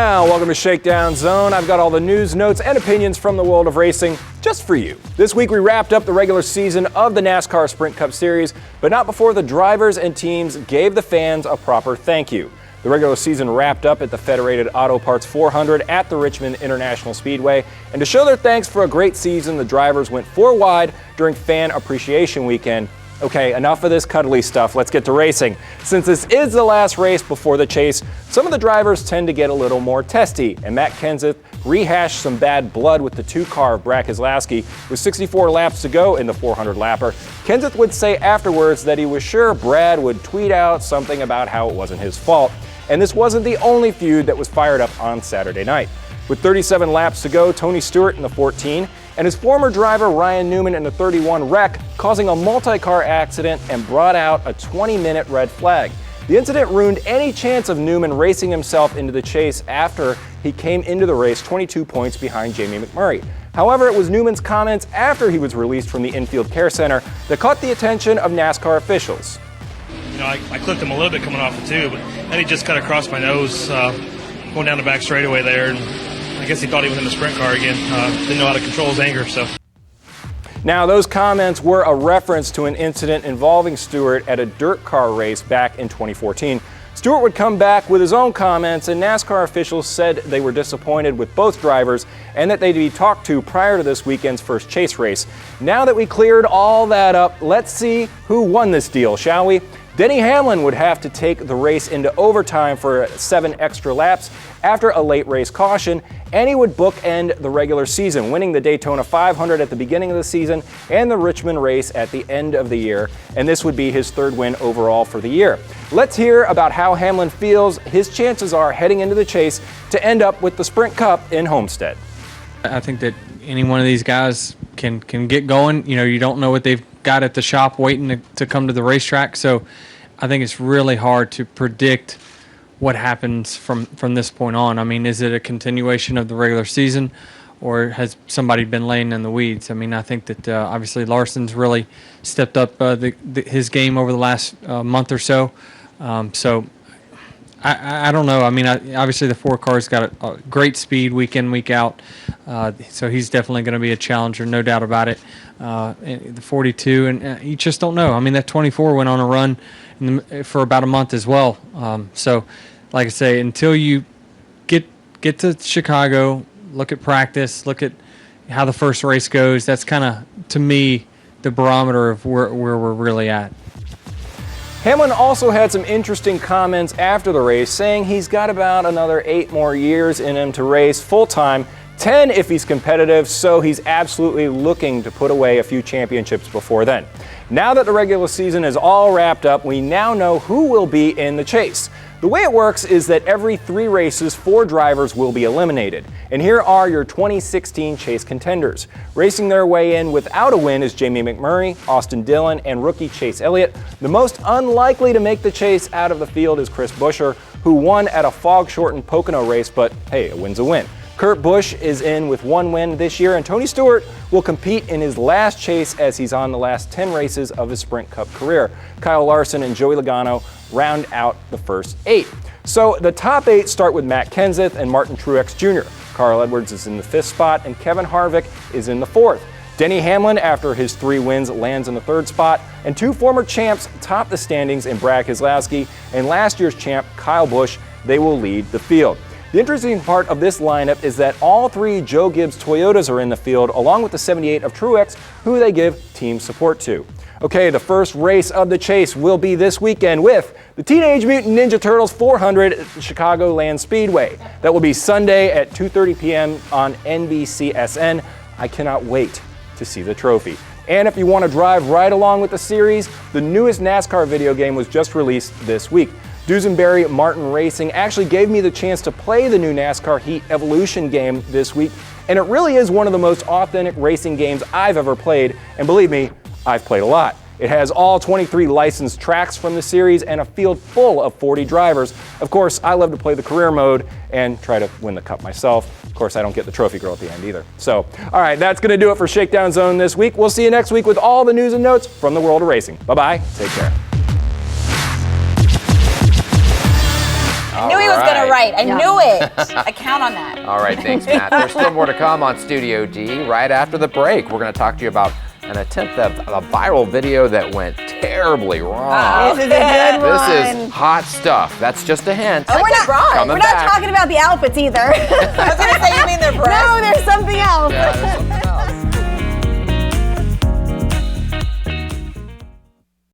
now, welcome to Shakedown Zone. I've got all the news, notes, and opinions from the world of racing just for you. This week we wrapped up the regular season of the NASCAR Sprint Cup Series, but not before the drivers and teams gave the fans a proper thank you. The regular season wrapped up at the Federated Auto Parts 400 at the Richmond International Speedway, and to show their thanks for a great season, the drivers went 4 wide during Fan Appreciation Weekend. Okay, enough of this cuddly stuff. Let's get to racing. Since this is the last race before the chase, some of the drivers tend to get a little more testy, and Matt Kenseth rehashed some bad blood with the 2-car of Brad Keselowski with 64 laps to go in the 400-lapper. Kenseth would say afterwards that he was sure Brad would tweet out something about how it wasn't his fault. And this wasn't the only feud that was fired up on Saturday night. With 37 laps to go, Tony Stewart in the 14 and his former driver Ryan Newman in the 31 wreck, causing a multi-car accident and brought out a 20-minute red flag. The incident ruined any chance of Newman racing himself into the chase after he came into the race 22 points behind Jamie McMurray. However, it was Newman's comments after he was released from the infield care center that caught the attention of NASCAR officials. You know, I clipped him a little bit coming off the tube, but then he just cut across my nose, going down the back straightaway there, and I guess he thought he was in the sprint car again. Didn't know how to control his anger, so. Now, those comments were a reference to an incident involving Stewart at a dirt car race back in 2014. Stewart would come back with his own comments, and NASCAR officials said they were disappointed with both drivers and that they'd be talked to prior to this weekend's first chase race. Now that we cleared all that up, let's see who won this deal, shall we? Denny Hamlin would have to take the race into overtime for 7 extra laps after a late race caution, and he would bookend the regular season, winning the Daytona 500 at the beginning of the season and the Richmond race at the end of the year, and this would be his 3rd win overall for the year. Let's hear about how Hamlin feels his chances are heading into the chase to end up with the Sprint Cup in Homestead. I think that any one of these guys can get going. You know, you don't know what they've got at the shop waiting to come to the racetrack, so I think it's really hard to predict what happens from this point on. I mean, is it a continuation of the regular season, or has somebody been laying in the weeds? I mean, I think that obviously Larson's really stepped up his game over the last month or so. So I don't know. I mean, obviously the 4-car's got a great speed week in, week out. So he's definitely going to be a challenger, no doubt about it. The 42, and you just don't know. I mean, that 24 went on a run for about a month as well. So, like I say, until you get to Chicago, look at practice, look at how the first race goes, that's kind of, to me, the barometer of where we're really at. Hamlin also had some interesting comments after the race, saying he's got about another 8 more years in him to race full-time, 10 if he's competitive, so he's absolutely looking to put away a few championships before then. Now that the regular season is all wrapped up, we now know who will be in the chase. The way it works is that every 3 races, 4 drivers will be eliminated. And here are your 2016 chase contenders. Racing their way in without a win is Jamie McMurray, Austin Dillon, and rookie Chase Elliott. The most unlikely to make the chase out of the field is Chris Buescher, who won at a fog-shortened Pocono race, but hey, a win's a win. Kurt Busch is in with 1 win this year, and Tony Stewart will compete in his last chase as he's on the last 10 races of his Sprint Cup career. Kyle Larson and Joey Logano round out the first 8. So the top 8 start with Matt Kenseth and Martin Truex Jr. Carl Edwards is in the 5th spot, and Kevin Harvick is in the 4th. Denny Hamlin, after his 3 wins, lands in the 3rd spot, and 2 former champs top the standings in Brad Keselowski and last year's champ Kyle Busch. They will lead the field. The interesting part of this lineup is that all 3 Joe Gibbs Toyotas are in the field, along with the 78 of Truex, who they give team support to. Okay, the first race of the chase will be this weekend with the Teenage Mutant Ninja Turtles 400 at the Chicagoland Speedway. That will be Sunday at 2:30 p.m. on NBCSN. I cannot wait to see the trophy. And if you want to drive right along with the series, the newest NASCAR video game was just released this week. Duesenberry Martin Racing actually gave me the chance to play the new NASCAR Heat Evolution game this week, and it really is one of the most authentic racing games I've ever played, and believe me, I've played a lot. It has all 23 licensed tracks from the series and a field full of 40 drivers. Of course, I love to play the career mode and try to win the cup myself. Of course, I don't get the trophy girl at the end either. So, all right, that's going to do it for Shakedown Zone this week. We'll see you next week with all the news and notes from the world of racing. Bye-bye. Take care. I knew he was going to write. I knew it. I count on that. All right, thanks, Matt. There's still more to come on Studio D right after the break. We're going to talk to you about an attempt of a viral video that went terribly wrong. This is a good one. This is hot stuff. That's just a hint. And we're not talking about the outfits either. I was going to say, you mean they're breasts? No, there's something else. Yeah, there's something